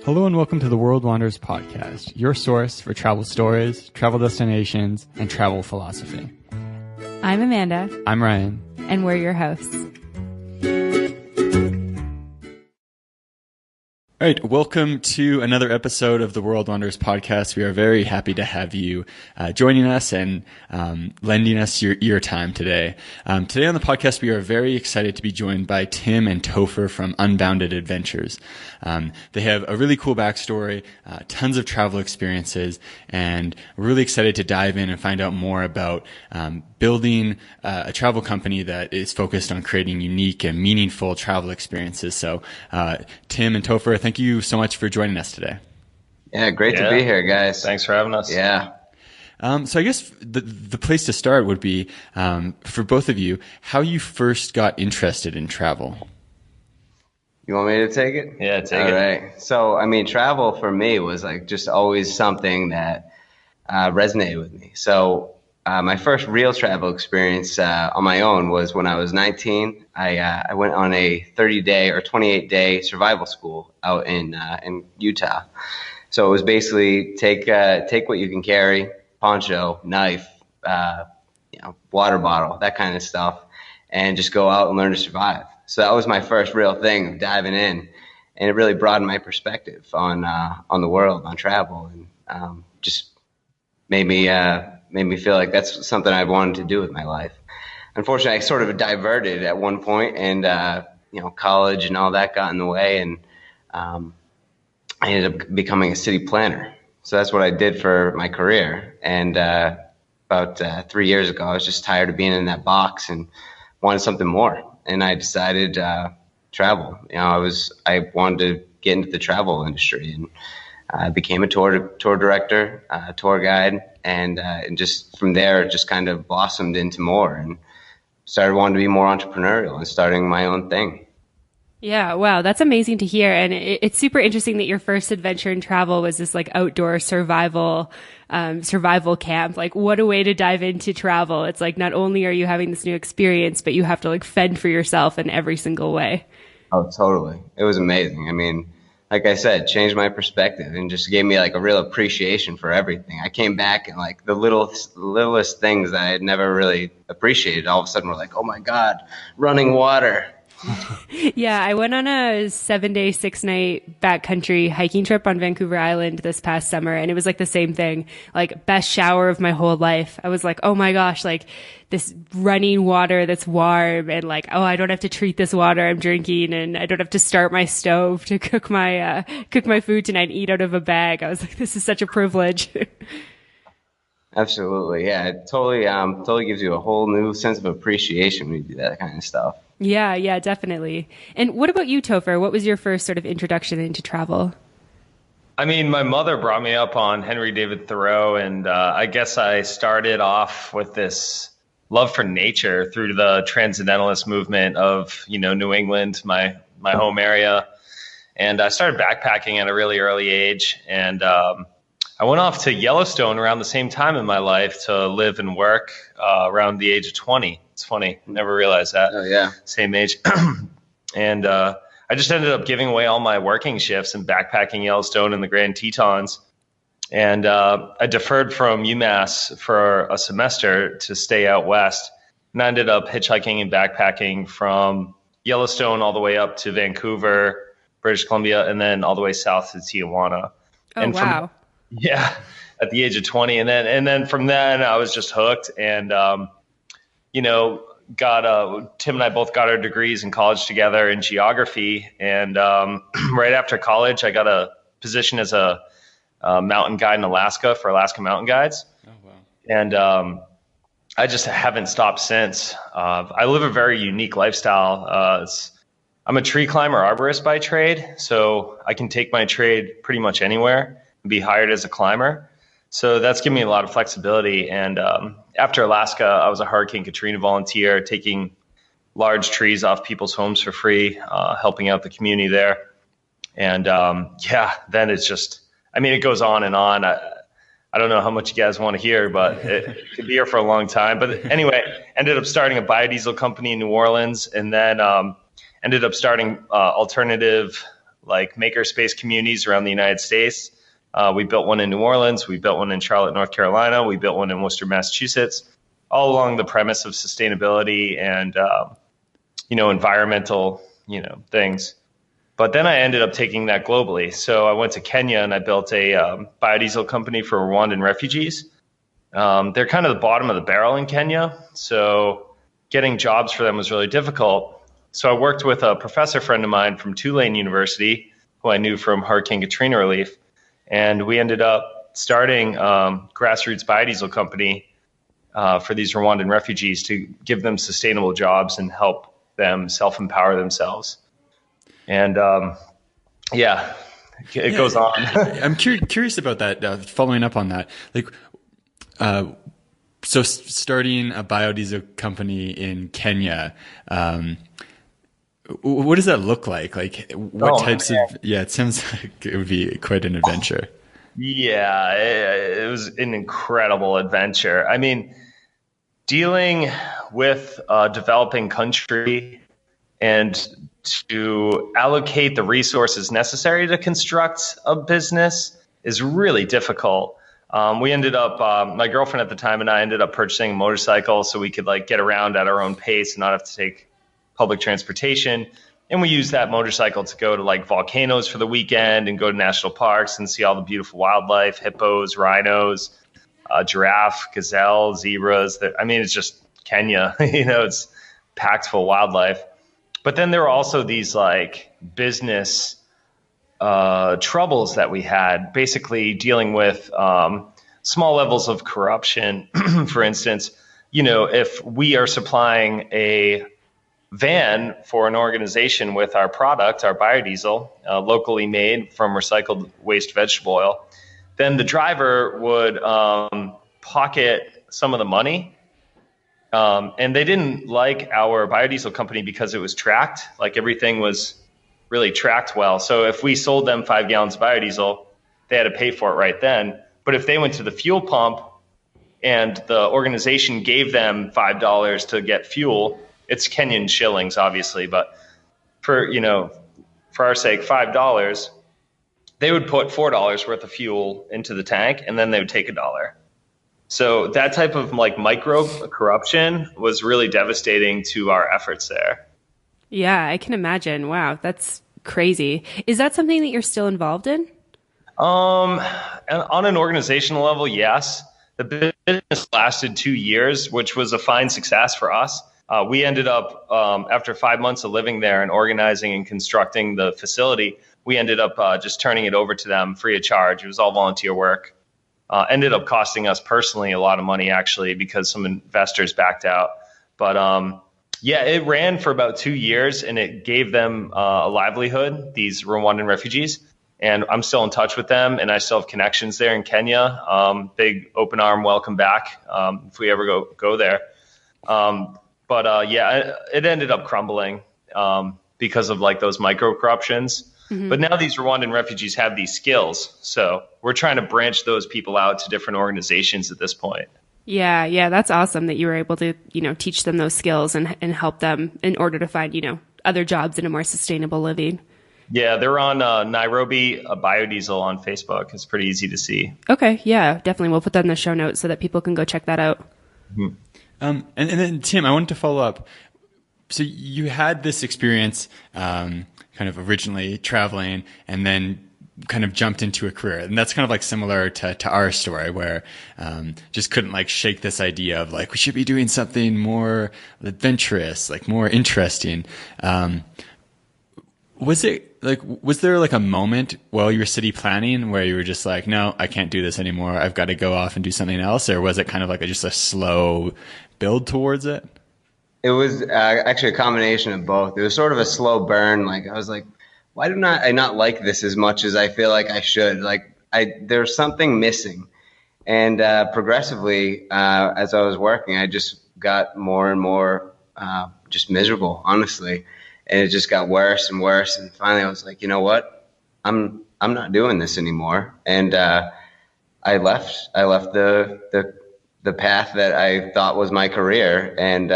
Hello and welcome to the World Wanderers podcast, your source for travel stories, travel destinations, and travel philosophy. I'm Amanda. I'm Ryan. And we're your hosts. All right, welcome to another episode of the World Wanderers podcast. We are very happy to have you joining us and lending us your time today. Today on the podcast, we are very excited to be joined by Tim and Topher from Unbounded Adventures. They have a really cool backstory, tons of travel experiences, and we're really excited to dive in and find out more about building a travel company that is focused on creating unique and meaningful travel experiences. So, Tim and Topher, thank you so much for joining us today. Yeah, great to be here, guys. Thanks for having us. Yeah. So I guess the place to start would be, for both of you, how you first got interested in travel. You want me to take it? Yeah, take it. All right. So, travel for me was like just always something that resonated with me. So, my first real travel experience on my own was when I was 19. I went on a 30-day or 28-day survival school out in Utah. So it was basically take what you can carry, poncho, knife, water bottle, that kind of stuff, and just go out and learn to survive. So that was my first real thing of diving in, and it really broadened my perspective on the world, on travel, and just made me feel like that's something I wanted to do with my life. Unfortunately, I sort of diverted at one point, and college and all that got in the way, and I ended up becoming a city planner. So that's what I did for my career. And about 3 years ago, I was just tired of being in that box and wanted something more. And I decided travel. I wanted to get into the travel industry, and I became a tour director, tour guide, and just from there, it just kind of blossomed into more, and started wanting to be more entrepreneurial and starting my own thing. Yeah, wow, that's amazing to hear. And it's super interesting that your first adventure in travel was this like outdoor survival camp. Like, what a way to dive into travel. It's like not only are you having this new experience, but you have to like fend for yourself in every single way. Oh, totally. It was amazing. Like I said, changed my perspective and just gave me like a real appreciation for everything. I came back and like the littlest things that I had never really appreciated, all of a sudden were like, oh my God, running water. Yeah, I went on a 7-day, 6-night backcountry hiking trip on Vancouver Island this past summer, and it was like the same thing, like best shower of my whole life. I was like, oh my gosh, like this running water that's warm, and like, oh, I don't have to treat this water I'm drinking, and I don't have to start my stove to cook my food tonight and eat out of a bag. I was like, this is such a privilege. Absolutely. Yeah, it totally gives you a whole new sense of appreciation when you do that kind of stuff. Yeah, definitely. And what about you, Topher? What was your first sort of introduction into travel? My mother brought me up on Henry David Thoreau, and I guess I started off with this love for nature through the transcendentalist movement of, New England, my home area. And I started backpacking at a really early age, and I went off to Yellowstone around the same time in my life to live and work around the age of 20. It's funny. Never realized that. Oh, yeah. Same age. And I just ended up giving away all my working shifts and backpacking Yellowstone and the Grand Tetons. And I deferred from UMass for a semester to stay out west. And I ended up hitchhiking and backpacking from Yellowstone all the way up to Vancouver, British Columbia, and then all the way south to Tijuana. Oh, and wow. Yeah, at the age of 20. And then from then I was just hooked, and, Tim and I both got our degrees in college together in geography. And right after college, I got a position as a mountain guide in Alaska for Alaska Mountain Guides. Oh, wow. And I just haven't stopped since. I live a very unique lifestyle. I'm a tree climber arborist by trade, so I can take my trade pretty much anywhere and be hired as a climber. So that's given me a lot of flexibility. And after Alaska, I was a Hurricane Katrina volunteer, taking large trees off people's homes for free, helping out the community there. And then it's just, it goes on and on. I don't know how much you guys want to hear, but it could be here for a long time. But anyway, ended up starting a biodiesel company in New Orleans, and then ended up starting alternative like makerspace communities around the United States. We built one in New Orleans. We built one in Charlotte, North Carolina. We built one in Worcester, Massachusetts, all along the premise of sustainability and, environmental, things. But then I ended up taking that globally. So I went to Kenya and I built a biodiesel company for Rwandan refugees. They're kind of the bottom of the barrel in Kenya. So getting jobs for them was really difficult. So I worked with a professor friend of mine from Tulane University, who I knew from Hurricane Katrina relief. And we ended up starting grassroots biodiesel company for these Rwandan refugees to give them sustainable jobs and help them self-empower themselves. And it goes on. I'm curious about that. Following up on that, so starting a biodiesel company in Kenya, what does that look like? Like, what types of? Yeah, it sounds like it would be quite an adventure. Yeah, it was an incredible adventure. I mean, dealing with a developing country and to allocate the resources necessary to construct a business is really difficult. We ended up, my girlfriend at the time and I ended up purchasing a motorcycle so we could get around at our own pace and not have to take public transportation. And we used that motorcycle to go to volcanoes for the weekend and go to national parks and see all the beautiful wildlife, hippos, rhinos, giraffe, gazelle, zebras. It's just Kenya, it's packed full of wildlife. But then there were also these business troubles that we had, basically dealing with small levels of corruption. For instance, if we are supplying a van for an organization with our product, our biodiesel, locally made from recycled waste vegetable oil, then the driver would pocket some of the money. And they didn't like our biodiesel company because it was tracked. Everything was really tracked well. So if we sold them 5 gallons of biodiesel, they had to pay for it right then. But if they went to the fuel pump and the organization gave them $5 to get fuel, it's Kenyan shillings, obviously, but for our sake, $5, they would put $4 worth of fuel into the tank and then they would take $1. So that type of micro corruption was really devastating to our efforts there. Yeah, I can imagine. Wow, that's crazy. Is that something that you're still involved in? On an organizational level, yes. The business lasted 2 years, which was a fine success for us. We ended up, after 5 months of living there and organizing and constructing the facility, we ended up just turning it over to them free of charge. It was all volunteer work. Ended up costing us personally a lot of money, actually, because some investors backed out. But it ran for about 2 years and it gave them a livelihood, these Rwandan refugees. And I'm still in touch with them and I still have connections there in Kenya. Big open arm welcome back if we ever go there. It ended up crumbling because of those micro corruptions. Mm-hmm. But now these Rwandan refugees have these skills. So we're trying to branch those people out to different organizations at this point. Yeah, that's awesome that you were able to, teach them those skills and help them in order to find, other jobs in a more sustainable living. Yeah, they're on Nairobi Biodiesel on Facebook. It's pretty easy to see. Okay, yeah, definitely. We'll put that in the show notes so that people can go check that out. Mm-hmm. And then, Tim, I wanted to follow up. So you had this experience kind of originally traveling and then kind of jumped into a career. And that's kind of similar to our story where just couldn't shake this idea of we should be doing something more adventurous, more interesting. Was there a moment while you were city planning where you were just no, I can't do this anymore. I've got to go off and do something else? Or was it kind of just a slow build towards it? It was actually a combination of both. It was sort of a slow burn. I was why do I not like this as much as I feel like I should? There's something missing. And progressively, as I was working, I just got more and more just miserable, honestly. And it just got worse and worse. And finally I was you know what? I'm not doing this anymore. And I left the path that I thought was my career and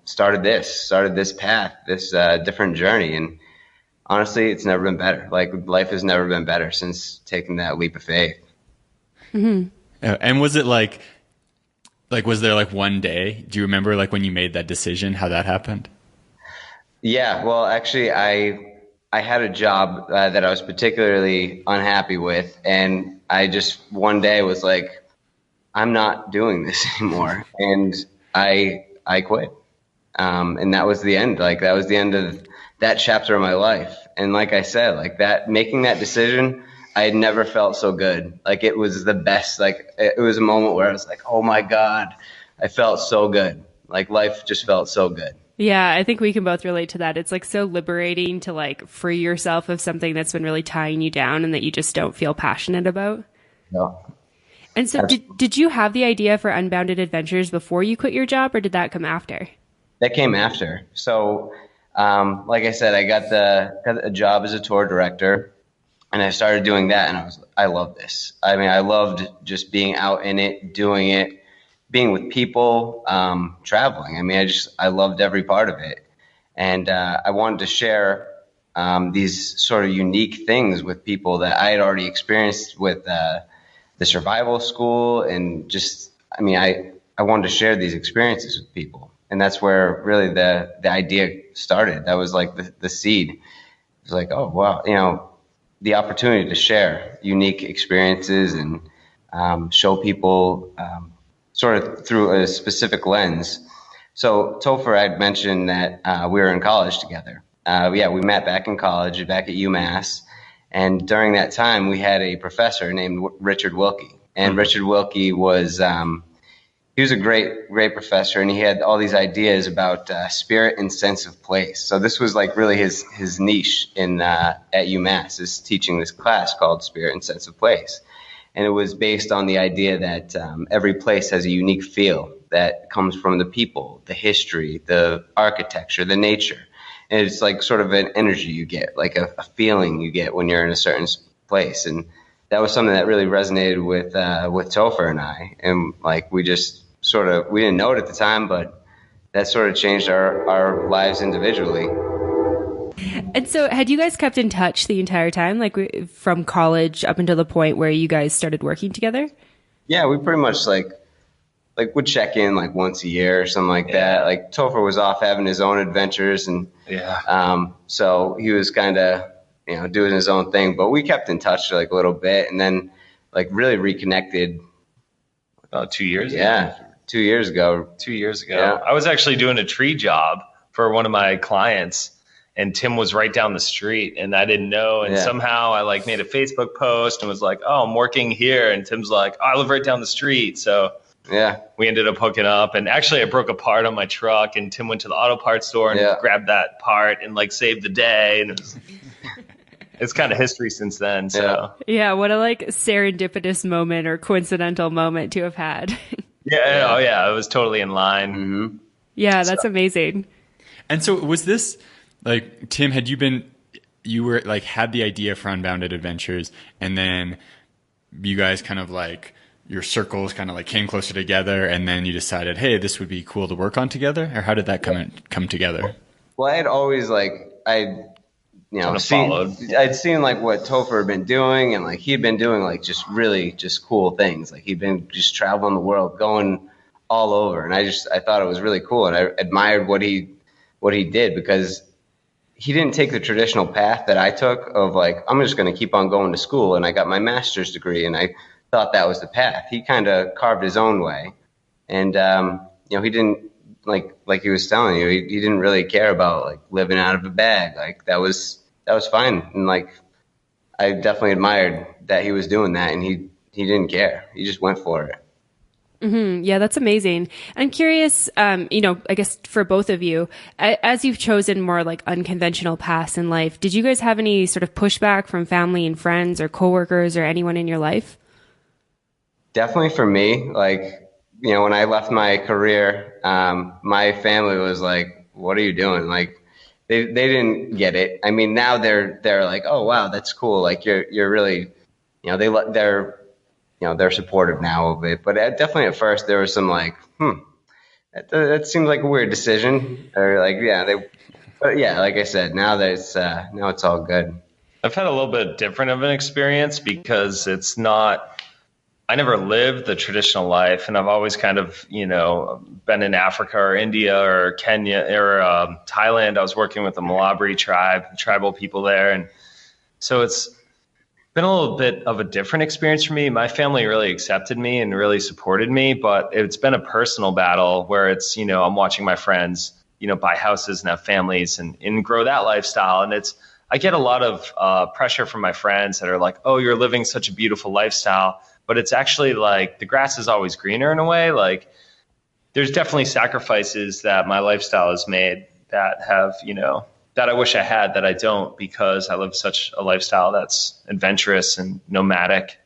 started this path, this different journey. And honestly, it's never been better. Like life has never been better since taking that leap of faith. And was it was there like one day? Do you remember like when you made that decision, how that happened? Yeah, well, actually, I had a job that I was particularly unhappy with, and I just one day was like, I'm not doing this anymore, and I quit. And that was the end. Like that was the end of that chapter of my life. And like I said, like that, making that decision, I had never felt so good. Like it was the best. Like it was a moment where I was like, oh my God, I felt so good. Like life just felt so good. Yeah, I think we can both relate to that. It's like so liberating to like free yourself of something that's been really tying you down and that you just don't feel passionate about. No. And so did you have the idea for Unbounded Adventures before you quit your job, or did that come after? That came after. So, like I said, I got a job as a tour director, and I started doing that, and I love this. I mean, I loved just being out in it, doing it, being with people, traveling. I mean, I loved every part of it, and I wanted to share these sort of unique things with people that I had already experienced with the survival school, and just, I mean, I wanted to share these experiences with people. And that's where really the idea started. That was like the seed. It was like, oh, wow, you know, the opportunity to share unique experiences and show people sort of through a specific lens. So Topher, I'd mentioned that we were in college together. We met back in college, back at UMass. And during that time, we had a professor named Richard Wilkie. And Richard Wilkie was... he was a great professor, and he had all these ideas about spirit and sense of place. So this was like really his niche at UMass, is teaching this class called Spirit and Sense of Place. And it was based on the idea that every place has a unique feel that comes from the people, the history, the architecture, the nature. And it's like sort of an energy you get, like a feeling you get when you're in a certain place. And that was something that really resonated with Topher and I. And like we just we didn't know it at the time, but that sort of changed our lives individually. And so had you guys kept in touch the entire time, like from college up until the point where you guys started working together? Yeah, we pretty much like would check in like once a year or something like that. Like Topher was off having his own adventures, and so he was kind of, you know, doing his own thing, but we kept in touch like a little bit, and then like really reconnected about 2 years ago. Yeah. 2 years ago. 2 years ago. Yeah. I was actually doing a tree job for one of my clients, and Tim was right down the street, and I didn't know. And somehow I like made a Facebook post and was like, oh, I'm working here. And Tim's like, oh, I live right down the street. So we ended up hooking up. And actually I broke a part on my truck, and Tim went to the auto parts store and grabbed that part and like saved the day. And it's kind of history since then. So yeah, what a like serendipitous moment or coincidental moment to have had. It was totally in line. Mm-hmm. Yeah, that's amazing. And so was this like, Tim, had you were like had the idea for Unbounded Adventures, and then you guys kind of like your circles kind of like came closer together, and then you decided, hey, this would be cool to work on together? Or how did that come together? Well, I had always I'd seen like what Topher had been doing, and like he'd been doing like just really just cool things. Like he'd been just traveling the world, going all over, and I thought it was really cool, and I admired what he did, because he didn't take the traditional path that I took of like, I'm just going to keep on going to school, and I got my master's degree, and I thought that was the path. He kind of carved his own way, and he didn't like he was telling you, he didn't really care about like living out of a bag. Like that was fine, and like I definitely admired that he was doing that, and he didn't care. He just went for it. Mm-hmm. Yeah, that's amazing. I'm curious, I guess for both of you, as you've chosen more like unconventional paths in life, did you guys have any sort of pushback from family and friends or coworkers or anyone in your life? Definitely for me, like, you know, when I left my career, my family was like, what are you doing? Like, they didn't get it. I mean, now they're like, oh, wow, that's cool. Like you're really, you know, they're supportive now of it, but definitely at first there was some like, that seems like a weird decision, or like, But yeah, like I said, now that now it's all good. I've had a little bit different of an experience because I never lived the traditional life, and I've always kind of, been in Africa or India or Kenya or Thailand. I was working with the Malabari tribe, the tribal people there. And so it's been a little bit of a different experience for me. My family really accepted me and really supported me, but it's been a personal battle where it's, I'm watching my friends, buy houses and have families and grow that lifestyle. And I get a lot of pressure from my friends that are like, oh, you're living such a beautiful lifestyle. But it's actually like the grass is always greener in a way. Like there's definitely sacrifices that my lifestyle has made that have, that I wish I had that I don't, because I live such a lifestyle that's adventurous and nomadic.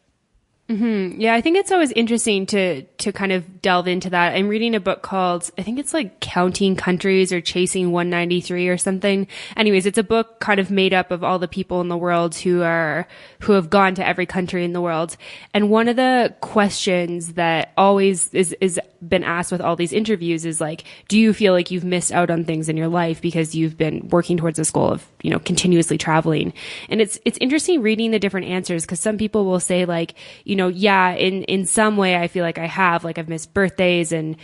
Mm-hmm. Yeah, I think it's always interesting to kind of delve into that. I'm reading a book called, I think it's like Counting Countries or Chasing 193 or something. Anyways, it's a book kind of made up of all the people in the world who have gone to every country in the world. And one of the questions that always is been asked with all these interviews is like, do you feel like you've missed out on things in your life because you've been working towards this goal of, continuously traveling? And it's interesting reading the different answers, because some people will say like, yeah, in some way I feel like I have, like I've missed birthdays and,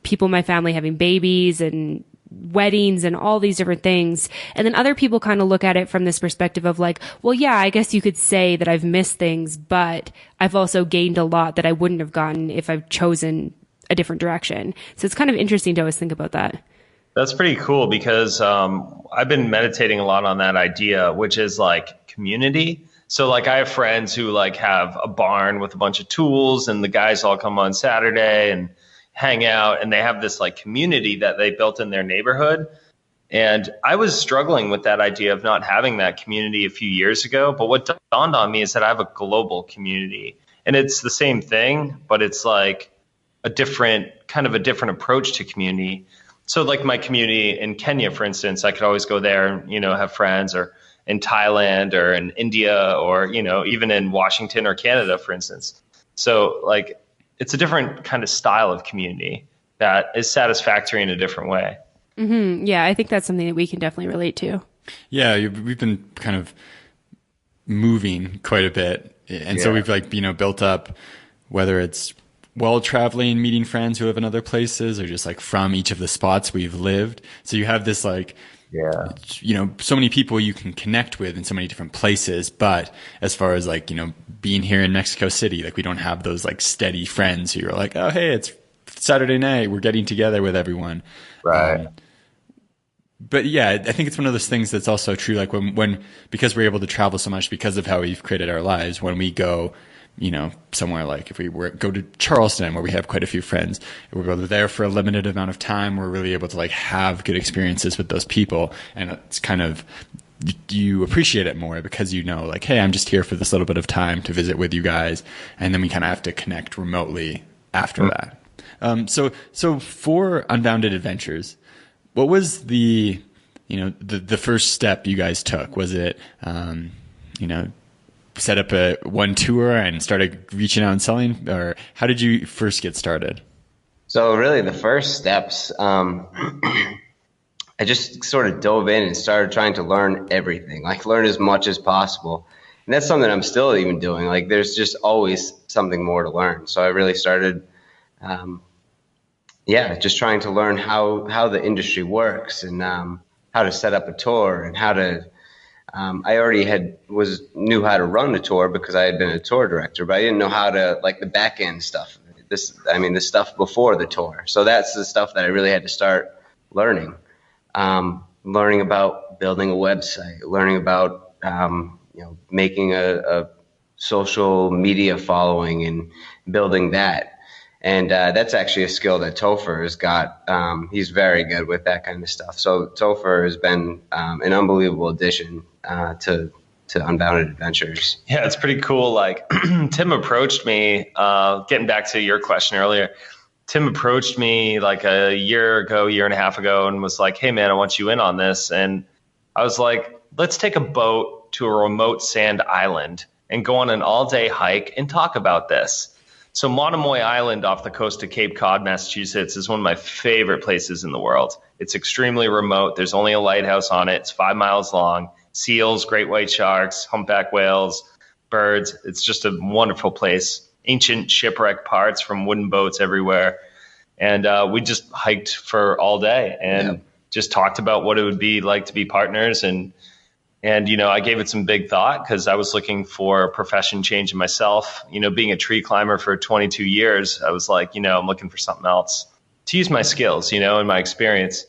people in my family having babies and weddings and all these different things. And then other people kind of look at it from this perspective of like, well, yeah, I guess you could say that I've missed things, but I've also gained a lot that I wouldn't have gotten if I've chosen a different direction. So it's kind of interesting to always think about that. That's pretty cool, because I've been meditating a lot on that idea, which is like community. So like I have friends who like have a barn with a bunch of tools, and the guys all come on Saturday and hang out, and they have this like community that they built in their neighborhood. And I was struggling with that idea of not having that community a few years ago. But what dawned on me is that I have a global community, and it's the same thing, but it's like a different approach to community. So like my community in Kenya, for instance, I could always go there and, have friends, or in Thailand or in India, or, even in Washington or Canada, for instance. So like it's a different kind of style of community that is satisfactory in a different way. Mm-hmm. Yeah, I think that's something that we can definitely relate to. Yeah, we've been kind of moving quite a bit. And so we've like, built up, whether it's while traveling, meeting friends who live in other places, or just like from each of the spots we've lived. So you have this like, so many people you can connect with in so many different places. But as far as like, being here in Mexico City, like we don't have those like steady friends who are like, oh, hey, it's Saturday night, we're getting together with everyone. Right. But yeah, I think it's one of those things that's also true. Like when because we're able to travel so much because of how we've created our lives, when we go, somewhere like if we go to Charleston, where we have quite a few friends, we're there for a limited amount of time, we're really able to like have good experiences with those people. And it's kind of, you appreciate it more because like, hey, I'm just here for this little bit of time to visit with you guys. And then we kind of have to connect remotely after that. So for Unbounded Adventures, what was the first step you guys took? Was it, set up one tour and started reaching out and selling, or how did you first get started? So really the first steps, I just sort of dove in and started trying to learn everything, like learn as much as possible. And that's something I'm still even doing. Like there's just always something more to learn. So I really started, just trying to learn how the industry works, and how to set up a tour, and how to, I already knew how to run a tour because I had been a tour director, but I didn't know how to, like, the back end stuff. The stuff before the tour. So that's the stuff that I really had to start learning. Learning about building a website, learning about, making a social media following and building that. And that's actually a skill that Topher has got. He's very good with that kind of stuff. So Topher has been an unbelievable addition to Unbounded Adventures. Yeah, it's pretty cool. Like Tim approached me, getting back to your question earlier, Tim approached me like a year and a half ago, and was like, hey man, I want you in on this. And I was like, let's take a boat to a remote sand island and go on an all-day hike and talk about this. So Monomoy Island off the coast of Cape Cod, Massachusetts is one of my favorite places in the world. It's extremely remote. There's only a lighthouse on it. It's 5 miles long. Seals, great white sharks, humpback whales, birds. It's just a wonderful place. Ancient shipwreck parts from wooden boats everywhere. And we just hiked for all day and just talked about what it would be like to be partners. And I gave it some big thought because I was looking for a profession change in myself. Being a tree climber for 22 years, I was like, I'm looking for something else to use my skills, and my experience.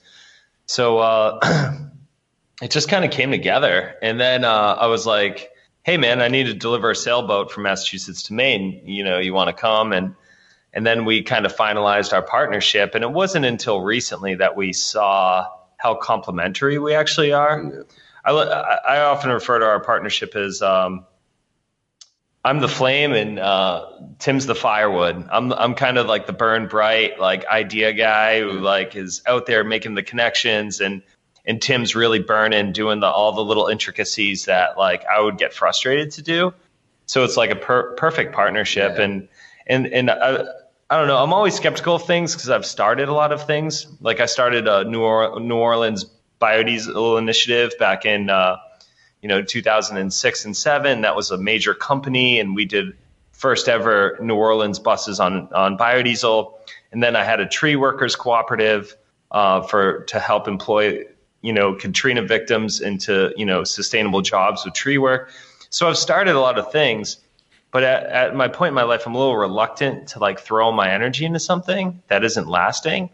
So it just kind of came together. And then I was like, hey, man, I need to deliver a sailboat from Massachusetts to Maine. You want to come? And then we kind of finalized our partnership. And it wasn't until recently that we saw how complementary we actually are. Yeah. I often refer to our partnership as I'm the flame and Tim's the firewood. I'm kind of like the burn bright idea guy who is out there making the connections, and Tim's really burning doing all the little intricacies that I would get frustrated to do. So it's like a perfect partnership. Yeah. And I don't know. I'm always skeptical of things because I've started a lot of things. I started a New Orleans biodiesel initiative back in 2006 and 2007. That was a major company, and we did first ever New Orleans buses on biodiesel. And then I had a tree workers cooperative to help employ Katrina victims into sustainable jobs with tree work. So I've started a lot of things, but at my point in my life, I'm a little reluctant to throw my energy into something that isn't lasting.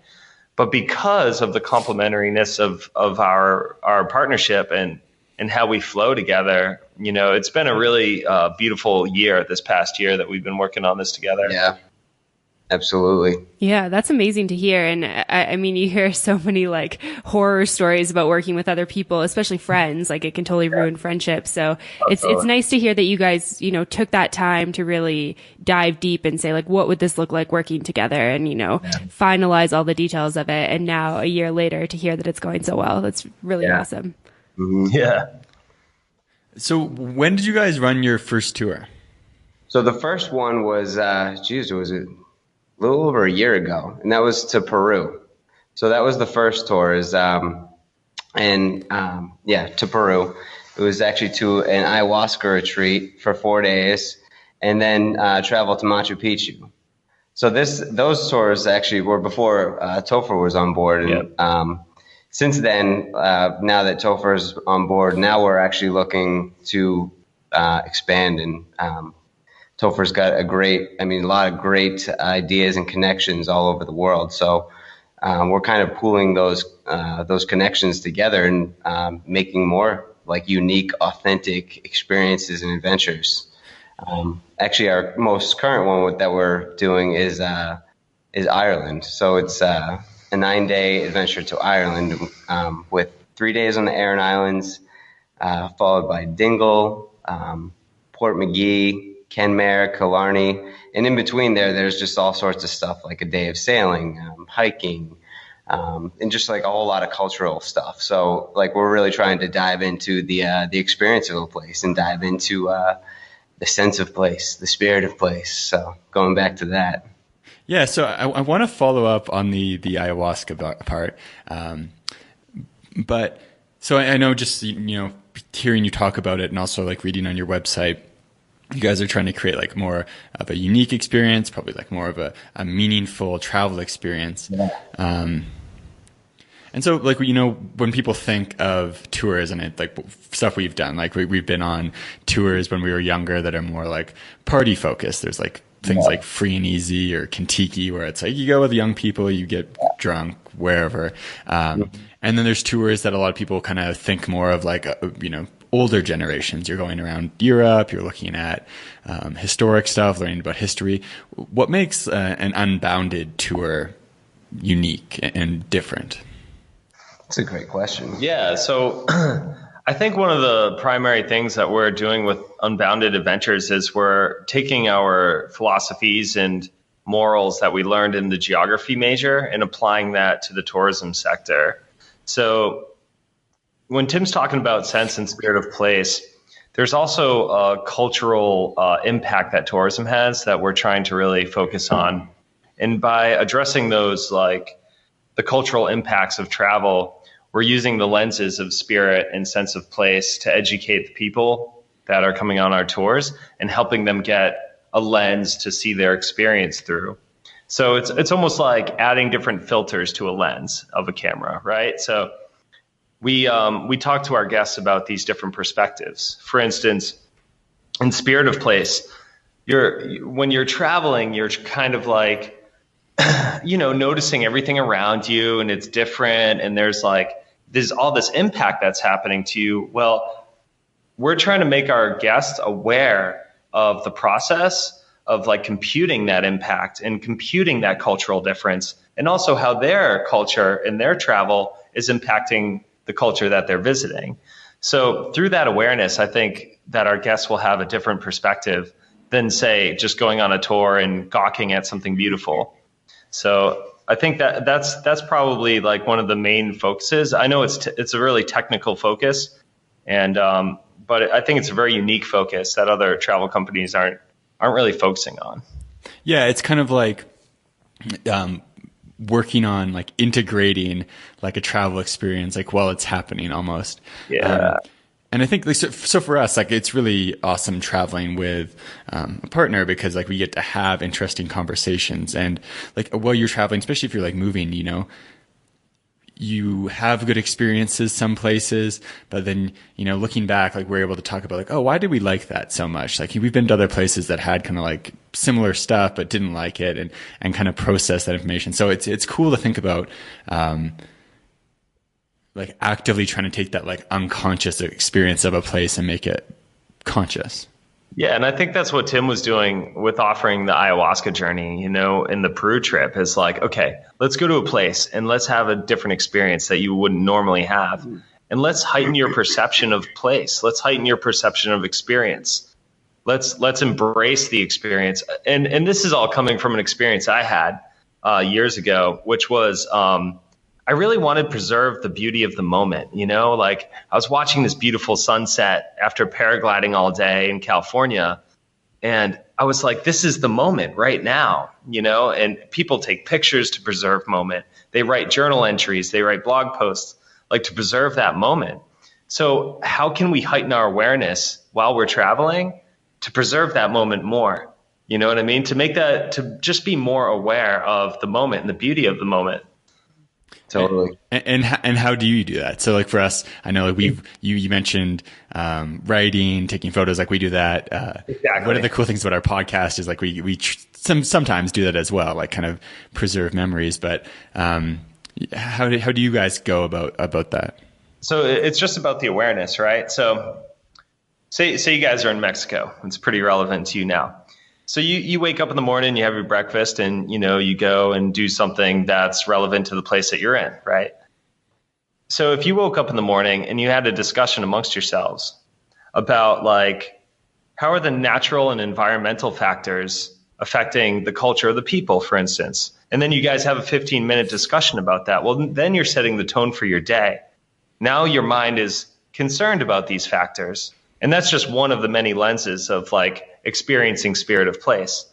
But because of the complementariness of our partnership and how we flow together, it's been a really beautiful year this past year that we've been working on this together. Yeah, absolutely. Yeah, that's amazing to hear. And I mean, you hear so many horror stories about working with other people, especially friends. It can totally ruin friendships. So it's nice to hear that you guys, took that time to really dive deep and say what would this look like working together and, finalize all the details of it. And now a year later to hear that it's going so well, that's really awesome. Mm-hmm. Yeah. So when did you guys run your first tour? So the first one was, was it? A little over a year ago, and that was to Peru. So that was the first tour to Peru. It was actually to an ayahuasca retreat for 4 days, and then travel to Machu Picchu. So those tours actually were before Topher was on board. And since then, now that Topher's on board, now we're actually looking to expand, and Topher's got a lot of great ideas and connections all over the world. So we're kind of pooling those connections together and making more unique, authentic experiences and adventures. Actually, our most current one that we're doing is Ireland. So it's a 9-day adventure to Ireland with 3 days on the Aran Islands, followed by Dingle, Portmagee, Kenmare, Killarney, and in between there's just all sorts of stuff like a day of sailing, hiking, and just a whole lot of cultural stuff. So we're really trying to dive into the experience of a place and dive into the sense of place, the spirit of place. So going back to that. Yeah, so I want to follow up on the ayahuasca part, but so I know just hearing you talk about it and also reading on your website, you guys are trying to create more of a unique experience, probably more of a meaningful travel experience. Yeah. And so when people think of tours and stuff we've done, we've been on tours when we were younger that are more party focused. There's things like Free and Easy or Kentucky, where it's you go with young people, you get drunk wherever. And then there's tours that a lot of people kind of think more of older generations. You're going around Europe, you're looking at historic stuff, learning about history. What makes an Unbounded tour unique and different? That's a great question. Yeah, so I think one of the primary things that we're doing with Unbounded Adventures is we're taking our philosophies and morals that we learned in the geography major and applying that to the tourism sector. So when Tim's talking about sense and spirit of place, there's also a cultural impact that tourism has that we're trying to really focus on. And by addressing those, like the cultural impacts of travel, we're using the lenses of spirit and sense of place to educate the people that are coming on our tours and helping them get a lens to see their experience through. So it's almost like adding different filters to a lens of a camera, right? So we talk to our guests about these different perspectives. For instance, in spirit of place, when you're traveling, you're kind of like, noticing everything around you, and it's different, and there's all this impact that's happening to you. Well, we're trying to make our guests aware of the process of like computing that impact and computing that cultural difference, and also how their culture and their travel is impacting the culture that they're visiting. So through that awareness, I think that our guests will have a different perspective than, say, just going on a tour and gawking at something beautiful. So I think that's probably like one of the main focuses. I know it's a really technical focus, and but I think it's a very unique focus that other travel companies aren't really focusing on. Yeah, it's kind of like working on like integrating like a travel experience like while it's happening almost. Yeah. And I think so for us, like it's really awesome traveling with a partner because like we get to have interesting conversations, and like while you're traveling, especially if you're like moving, you have good experiences some places, but then, looking back, like we're able to talk about like, oh, why did we like that so much? Like we've been to other places that had kind of like similar stuff, but didn't like it, and kind of process that information. So it's cool to think about, like actively trying to take that like unconscious experience of a place and make it conscious. Yeah, and I think that's what Tim was doing with offering the ayahuasca journey, in the Peru trip, is like, okay, let's go to a place and let's have a different experience that you wouldn't normally have. And let's heighten your perception of place. Let's heighten your perception of experience. Let's embrace the experience. And this is all coming from an experience I had years ago, which was I really wanted to preserve the beauty of the moment. Like I was watching this beautiful sunset after paragliding all day in California, and I was like, this is the moment right now, and people take pictures to preserve moment. They write journal entries, they write blog posts, like to preserve that moment. So how can we heighten our awareness while we're traveling to preserve that moment more? You know what I mean? To make that, to just be more aware of the moment and the beauty of the moment. Totally. And how do you do that? So like for us, I know like you mentioned writing, taking photos, like we do that. Exactly. One of the cool things about our podcast is like we sometimes do that as well, like kind of preserve memories. But how do you guys go about that? So it's just about the awareness, right? So say you guys are in Mexico. It's pretty relevant to you now. So you wake up in the morning, you have your breakfast, and you go and do something that's relevant to the place that you're in, right? So if you woke up in the morning and you had a discussion amongst yourselves about like how are the natural and environmental factors affecting the culture of the people, for instance, and then you guys have a 15-minute discussion about that, well, then you're setting the tone for your day. Now your mind is concerned about these factors. And that's just one of the many lenses of like experiencing spirit of place.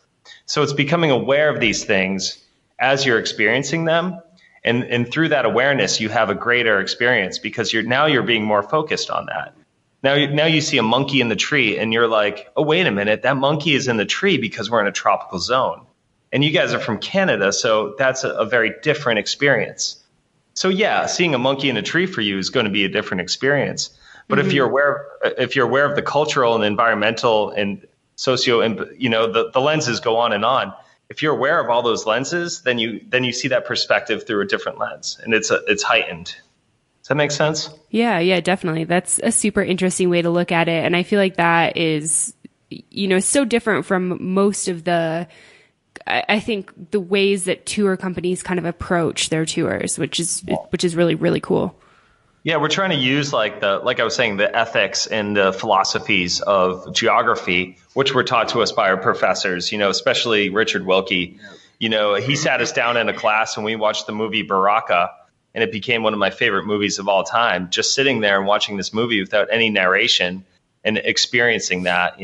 So it's becoming aware of these things as you're experiencing them. And through that awareness, you have a greater experience because you're being more focused on that. Now you see a monkey in the tree and you're like, oh, wait a minute, that monkey is in the tree because we're in a tropical zone. And you guys are from Canada, so that's a very different experience. So yeah, seeing a monkey in a tree for you is going to be a different experience. But if you're aware of the cultural and environmental and socio, and the lenses go on and on. If you're aware of all those lenses, then you see that perspective through a different lens, and it's heightened. Does that make sense? Yeah, definitely. That's a super interesting way to look at it, and I feel like that is, so different from most of I think the ways that tour companies kind of approach their tours, which is really, really cool. Yeah, we're trying to use like I was saying, the ethics and the philosophies of geography, which were taught to us by our professors, especially Richard Wilkie. He sat us down in a class and we watched the movie Baraka, and it became one of my favorite movies of all time. Just sitting there and watching this movie without any narration and experiencing that,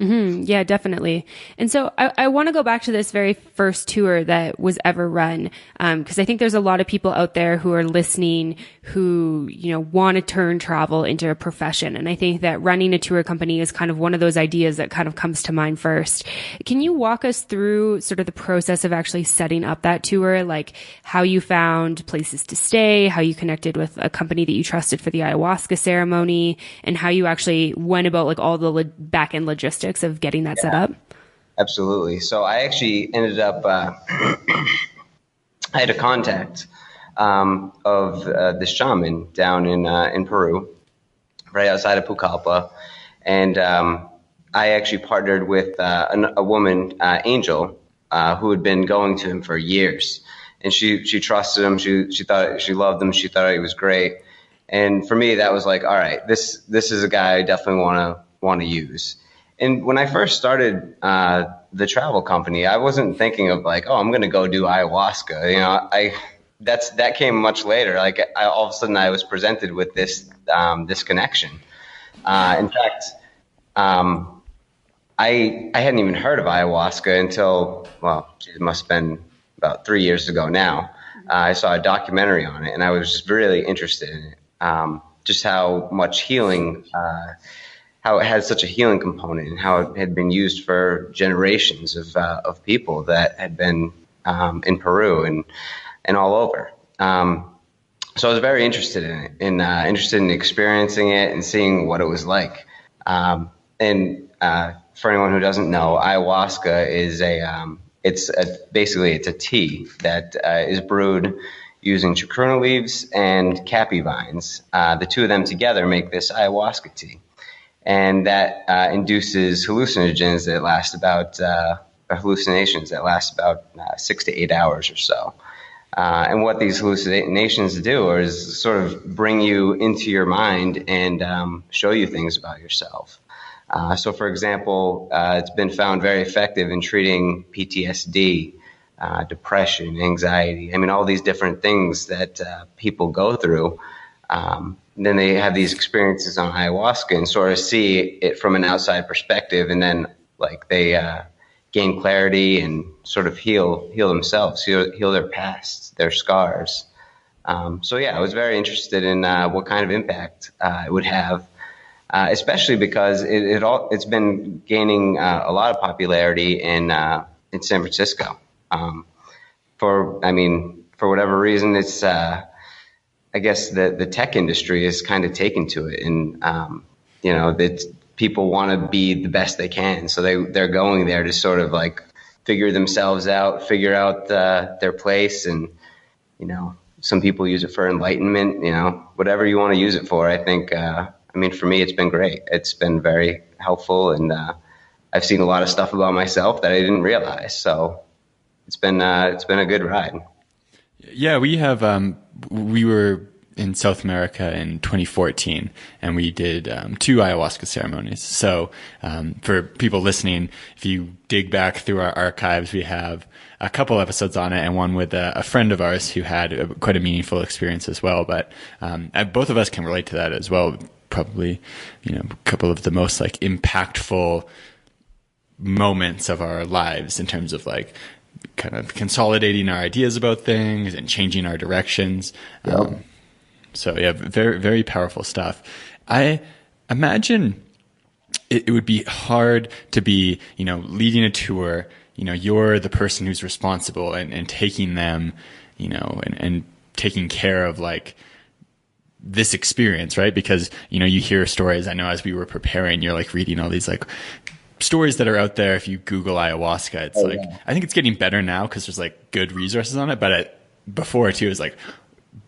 Yeah, definitely. And so I want to go back to this very first tour that was ever run, because I think there's a lot of people out there who are listening who, want to turn travel into a profession. And I think that running a tour company is kind of one of those ideas that kind of comes to mind first. Can you walk us through sort of the process of actually setting up that tour, like how you found places to stay, how you connected with a company that you trusted for the ayahuasca ceremony, and how you actually went about like all the back end logistics of getting that set up? Absolutely. So I actually ended up, I had a contact of this shaman down in Peru, right outside of Pucallpa. And I actually partnered with a woman, Angel, who had been going to him for years. And she trusted him. She thought she loved him. She thought he was great. And for me, that was like, all right, this is a guy I definitely want to use. And when I first started the travel company, I wasn't thinking of like, oh, I'm going to go do ayahuasca. That came much later. Like all of a sudden, I was presented with this connection. In fact, I hadn't even heard of ayahuasca until it must have been about 3 years ago now. I saw a documentary on it, and I was just really interested in it. Just how much healing. How it had such a healing component and how it had been used for generations of people that had been in Peru and all over. So I was very interested in it and interested in experiencing it and seeing what it was like. For anyone who doesn't know, ayahuasca is basically a tea that is brewed using chacruna leaves and capi vines. The two of them together make this ayahuasca tea. And that induces hallucinations that last about 6 to 8 hours or so. And what these hallucinations do is sort of bring you into your mind and show you things about yourself. So, for example, it's been found very effective in treating PTSD, depression, anxiety. I mean, all these different things that people go through. Then they have these experiences on ayahuasca and sort of see it from an outside perspective, and then like they gain clarity and sort of heal themselves, heal their past, their scars. So yeah, I was very interested in what kind of impact it would have, especially because it's been gaining a lot of popularity in San Francisco. For whatever reason, it's I guess the tech industry is kind of taken to it, and that people want to be the best they can, so they're going there to sort of like figure themselves out, figure out their place, and some people use it for enlightenment. Whatever you want to use it for. I think for me, it's been great. It's been very helpful, and I've seen a lot of stuff about myself that I didn't realize. So it's been a good ride. Yeah, we have. We were in South America in 2014, and we did 2 ayahuasca ceremonies. So for people listening, if you dig back through our archives, we have a couple episodes on it, and one with a friend of ours who had quite a meaningful experience as well. But both of us can relate to that as well. Probably, a couple of the most like impactful moments of our lives in terms of like kind of consolidating our ideas about things and changing our directions. Yep. So yeah, very, very powerful stuff. I imagine it would be hard to be, leading a tour, you're the person who's responsible and taking them, and taking care of like this experience, right? Because, you hear stories. I know as we were preparing, you're like reading all these like stories that are out there. If you Google ayahuasca, it's I think it's getting better now because there's like good resources on it. But before too, it's like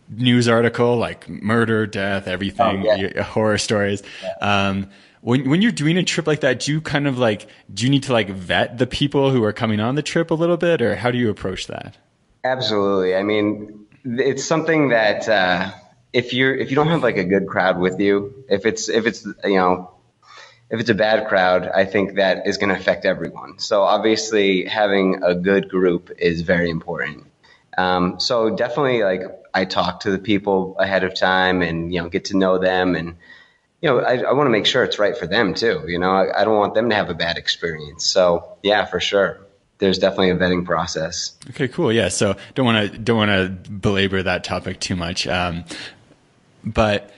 news article, like murder, death, everything, horror stories. Yeah. When you're doing a trip like that, do you need to like vet the people who are coming on the trip a little bit, or how do you approach that? Absolutely. I mean, it's something that if you don't have like a good crowd with you, if it's a bad crowd, I think that is going to affect everyone. So obviously having a good group is very important. So definitely like I talk to the people ahead of time and, get to know them. And I want to make sure it's right for them too. I don't want them to have a bad experience. So yeah, for sure. There's definitely a vetting process. Okay, cool. Yeah. So don't want to belabor that topic too much. But